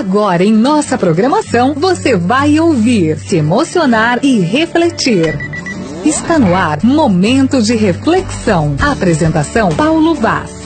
Agora em nossa programação você vai ouvir, se emocionar e refletir. Está no ar Momento de Reflexão. Apresentação Paulo Vaz.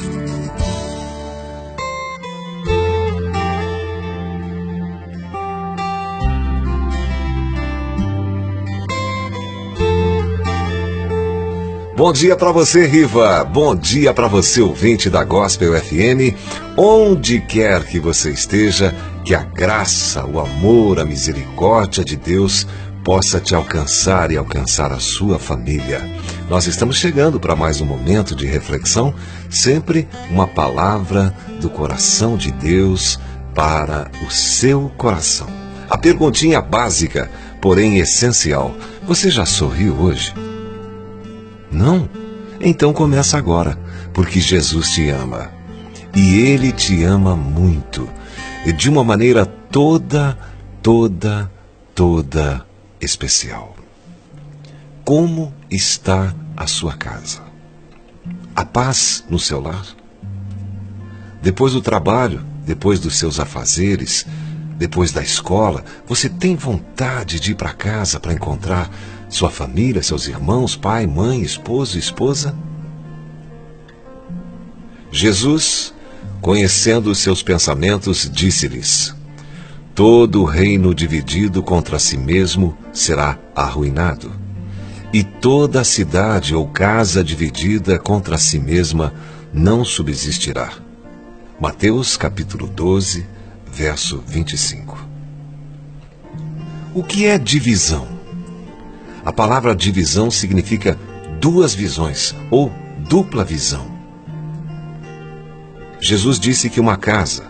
Bom dia para você, Riva. Bom dia para você, ouvinte da Gospel FM. Onde quer que você esteja, que a graça, o amor, a misericórdia de Deus possa te alcançar e alcançar a sua família. Nós estamos chegando para mais um momento de reflexão, sempre uma palavra do coração de Deus para o seu coração. A perguntinha básica, porém essencial: você já sorriu hoje? Não? Então começa agora, porque Jesus te ama. E Ele te ama muito. E de uma maneira toda especial. Como está a sua casa? A paz no seu lar? Depois do trabalho, depois dos seus afazeres, depois da escola, você tem vontade de ir para casa para encontrar sua família, seus irmãos, pai, mãe, esposo e esposa? Jesus, conhecendo os seus pensamentos, disse-lhes: todo reino dividido contra si mesmo será arruinado, e toda cidade ou casa dividida contra si mesma não subsistirá. Mateus capítulo 12, verso 25. O que é divisão? A palavra divisão significa duas visões ou dupla visão. Jesus disse que uma casa,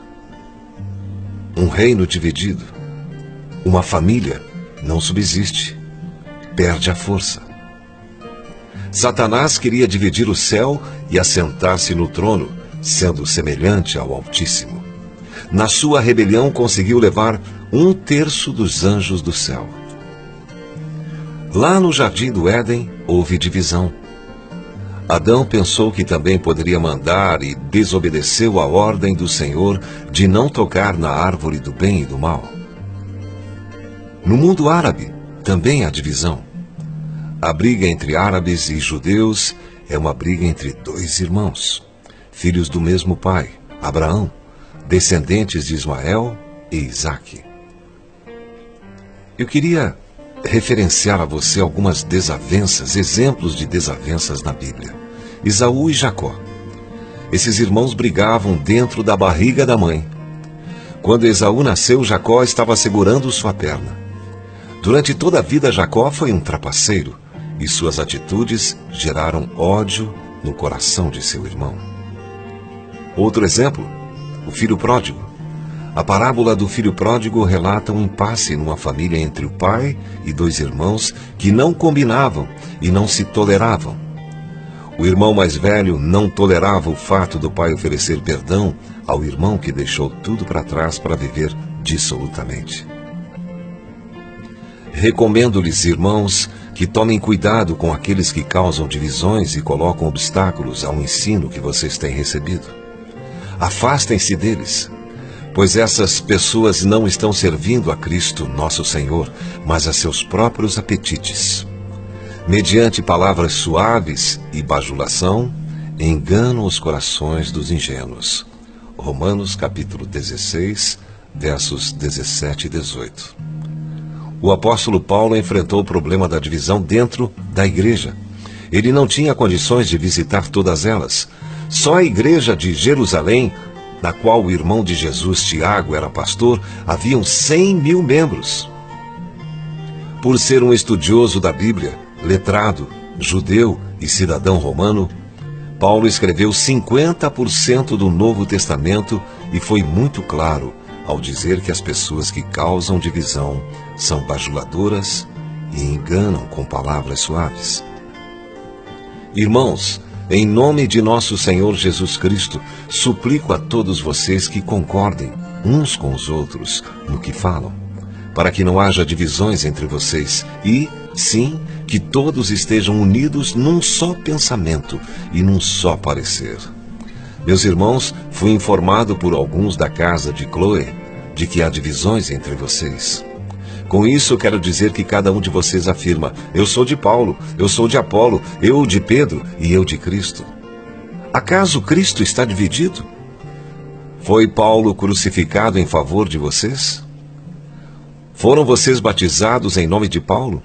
um reino dividido, uma família não subsiste, perde a força. Satanás queria dividir o céu e assentar-se no trono, sendo semelhante ao Altíssimo. Na sua rebelião conseguiu levar 1/3 dos anjos do céu. Lá no jardim do Éden houve divisão. Adão pensou que também poderia mandar e desobedeceu a ordem do Senhor de não tocar na árvore do bem e do mal. No mundo árabe também há divisão. A briga entre árabes e judeus é uma briga entre dois irmãos, filhos do mesmo pai, Abraão, descendentes de Ismael e Isaque. Eu queria referenciar a você algumas desavenças, exemplos de desavenças na Bíblia. Esaú e Jacó. Esses irmãos brigavam dentro da barriga da mãe. Quando Esaú nasceu, Jacó estava segurando sua perna. Durante toda a vida, Jacó foi um trapaceiro e suas atitudes geraram ódio no coração de seu irmão. Outro exemplo, o filho pródigo. A parábola do filho pródigo relata um impasse numa família entre o pai e dois irmãos que não combinavam e não se toleravam. O irmão mais velho não tolerava o fato do pai oferecer perdão ao irmão que deixou tudo para trás para viver dissolutamente. Recomendo-lhes, irmãos, que tomem cuidado com aqueles que causam divisões e colocam obstáculos ao ensino que vocês têm recebido. Afastem-se deles, pois essas pessoas não estão servindo a Cristo, nosso Senhor, mas a seus próprios apetites. Mediante palavras suaves e bajulação, enganam os corações dos ingênuos. Romanos capítulo 16, versos 17 e 18. O apóstolo Paulo enfrentou o problema da divisão dentro da igreja. Ele não tinha condições de visitar todas elas. Só a igreja de Jerusalém, na qual o irmão de Jesus, Tiago, era pastor, haviam 100.000 membros. Por ser um estudioso da Bíblia, letrado, judeu e cidadão romano, Paulo escreveu 50% do Novo Testamento e foi muito claro ao dizer que as pessoas que causam divisão são bajuladoras e enganam com palavras suaves. Irmãos, em nome de nosso Senhor Jesus Cristo, suplico a todos vocês que concordem uns com os outros no que falam, para que não haja divisões entre vocês e, sim, que todos estejam unidos num só pensamento e num só parecer. Meus irmãos, fui informado por alguns da casa de Chloe, de que há divisões entre vocês. Com isso, quero dizer que cada um de vocês afirma: eu sou de Paulo, eu sou de Apolo, eu de Pedro e eu de Cristo. Acaso Cristo está dividido? Foi Paulo crucificado em favor de vocês? Foram vocês batizados em nome de Paulo?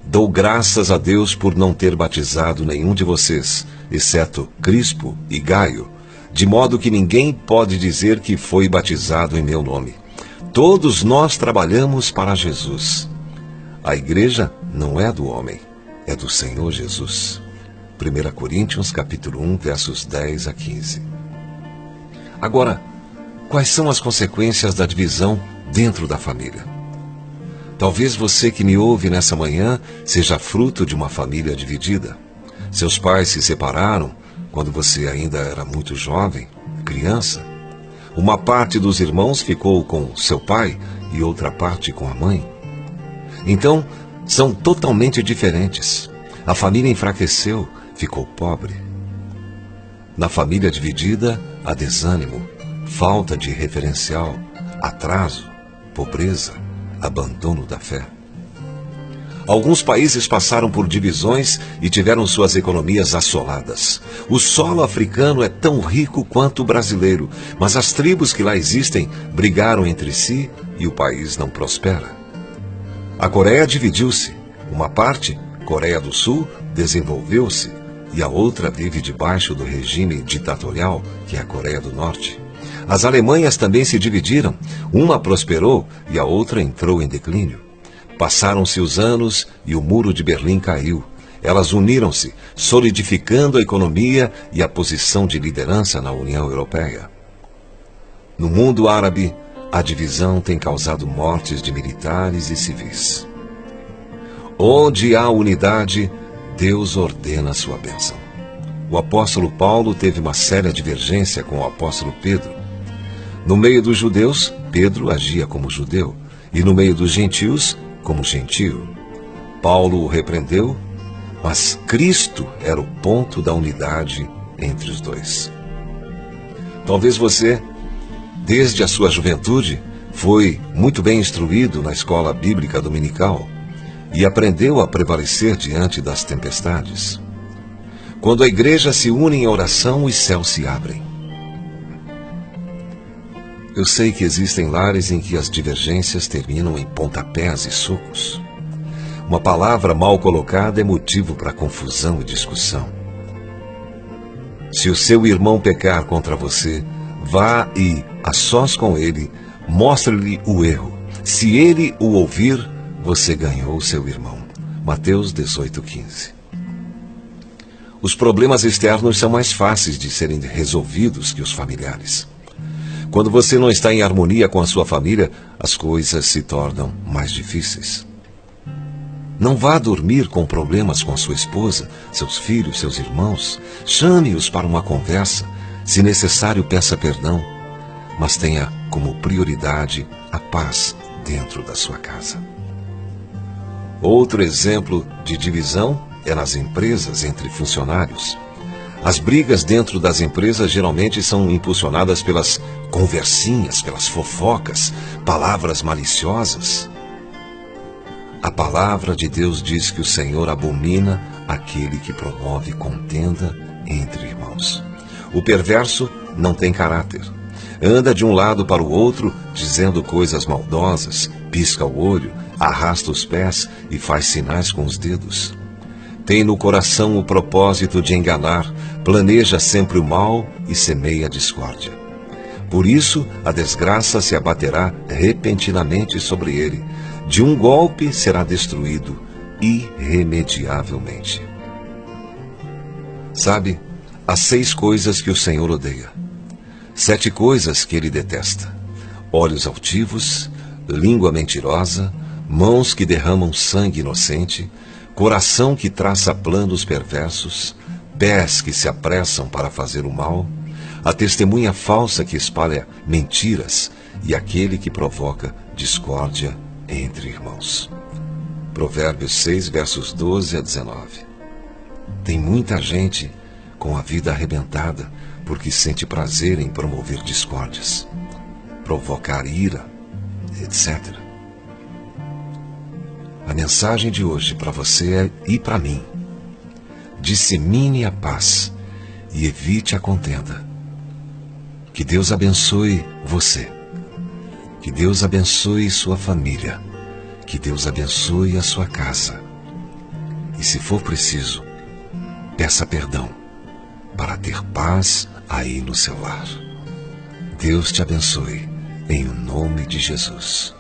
Dou graças a Deus por não ter batizado nenhum de vocês, exceto Crispo e Gaio, de modo que ninguém pode dizer que foi batizado em meu nome. Todos nós trabalhamos para Jesus. A igreja não é do homem, é do Senhor Jesus. 1 Coríntios capítulo 1, versos 10 a 15. Agora, quais são as consequências da divisão dentro da família? Talvez você que me ouve nessa manhã seja fruto de uma família dividida. Seus pais se separaram quando você ainda era muito jovem, criança. Uma parte dos irmãos ficou com seu pai e outra parte com a mãe. Então, são totalmente diferentes. A família enfraqueceu, ficou pobre. Na família dividida, há desânimo, falta de referencial, atraso, pobreza, abandono da fé. Alguns países passaram por divisões e tiveram suas economias assoladas. O solo africano é tão rico quanto o brasileiro, mas as tribos que lá existem brigaram entre si e o país não prospera. A Coreia dividiu-se. Uma parte, Coreia do Sul, desenvolveu-se e a outra vive debaixo do regime ditatorial, que é a Coreia do Norte. As Alemanhas também se dividiram. Uma prosperou e a outra entrou em declínio. Passaram-se os anos e o muro de Berlim caiu. Elas uniram-se, solidificando a economia e a posição de liderança na União Europeia. No mundo árabe, a divisão tem causado mortes de militares e civis. Onde há unidade, Deus ordena sua bênção. O apóstolo Paulo teve uma séria divergência com o apóstolo Pedro. No meio dos judeus, Pedro agia como judeu, e no meio dos gentios, como gentio. Paulo o repreendeu, mas Cristo era o ponto da unidade entre os dois. Talvez você, desde a sua juventude, foi muito bem instruído na escola bíblica dominical e aprendeu a prevalecer diante das tempestades. Quando a igreja se une em oração, os céus se abrem. Eu sei que existem lares em que as divergências terminam em pontapés e socos. Uma palavra mal colocada é motivo para confusão e discussão. Se o seu irmão pecar contra você, vá e, a sós com ele, mostre-lhe o erro. Se ele o ouvir, você ganhou o seu irmão. Mateus 18:15. Os problemas externos são mais fáceis de serem resolvidos que os familiares. Quando você não está em harmonia com a sua família, as coisas se tornam mais difíceis. Não vá dormir com problemas com a sua esposa, seus filhos, seus irmãos. Chame-os para uma conversa. Se necessário, peça perdão. Mas tenha como prioridade a paz dentro da sua casa. Outro exemplo de divisão é nas empresas entre funcionários. As brigas dentro das empresas geralmente são impulsionadas pelas conversinhas, pelas fofocas, palavras maliciosas. A palavra de Deus diz que o Senhor abomina aquele que promove contenda entre irmãos. O perverso não tem caráter. Anda de um lado para o outro, dizendo coisas maldosas, pisca o olho, arrasta os pés e faz sinais com os dedos. Tem no coração o propósito de enganar, planeja sempre o mal e semeia a discórdia. Por isso, a desgraça se abaterá repentinamente sobre ele. De um golpe será destruído irremediavelmente. Sabe, há 6 coisas que o Senhor odeia. 7 coisas que ele detesta: olhos altivos, língua mentirosa, mãos que derramam sangue inocente, coração que traça planos perversos, pés que se apressam para fazer o mal, a testemunha falsa que espalha mentiras e aquele que provoca discórdia entre irmãos. Provérbios 6, versos 12 a 19. Tem muita gente com a vida arrebentada porque sente prazer em promover discórdias. provocar ira, etc. A mensagem de hoje para você e para mim: dissemine a paz e evite a contenda. Que Deus abençoe você. Que Deus abençoe sua família. Que Deus abençoe a sua casa. E se for preciso, peça perdão para ter paz aí no seu lar. Deus te abençoe, em nome de Jesus.